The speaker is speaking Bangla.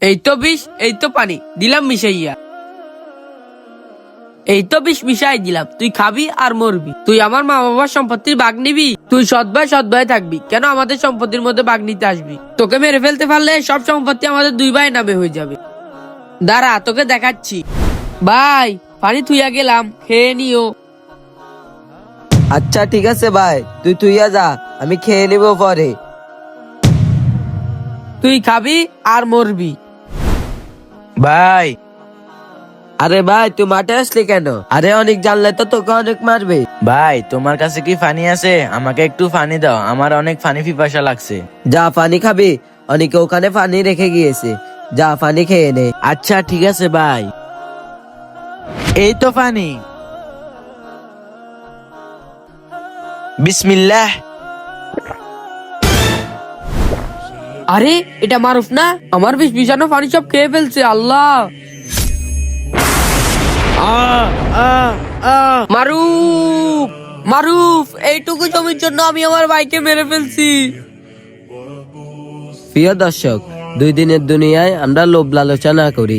এই তো বিষ, এই তো পানি দিলাম মিশাইয়া। এই তো বিষ মিশাই দিলাম, তুই খাবি আর মরবি। তুই আমার মা বাবার সম্পত্তির ভাগ নিবি? তুই সৎ ভাই থাকবি, কেন আমাদের সম্পত্তির মধ্যে ভাগ নিতে আসবি? তোকে মেরে ফেলতে পারলে সব সম্পত্তি আমাদের দুই ভাই নামে হয়ে যাবে। দাঁড়া, তোকে দেখাচ্ছি। ভাই, পানি থুইয়া গেলাম, খেয়ে নিও। আচ্ছা ঠিক আছে ভাই, তুই তুইয়া যা, আমি খেয়ে নিব পরে। তুই খাবি আর মরবি। ভাই, আরে ভাই, তুই মাঠে আসলি কেন? আরে অনেক জানলে তো তোকে অনেক মারবে। ভাই তোমার কাছে কি পানি আছে? আমাকে একটু পানি দাও, আমার অনেক পানি পিপাসা লাগছে। যা পানি খাবি, অনেকে ওখানে পানি রেখে গিয়েছে, যা পানি খেয়ে নে। আচ্ছা ঠিক আছে ভাই, এই তো পানি। বিসমিল্লাহ। আরে এটা মারুফ না? আমার বিষ মিশানো পানি সব খেয়ে ফেলছে। আল্লাহ, মারুফ, মারুফ, এইটুকু জমির জন্য আমি আমার ভাইকে মেরে ফেলছি। প্রিয় দর্শক, দুই দিনের দুনিয়ায় আমরা লোভ লালসা না করি।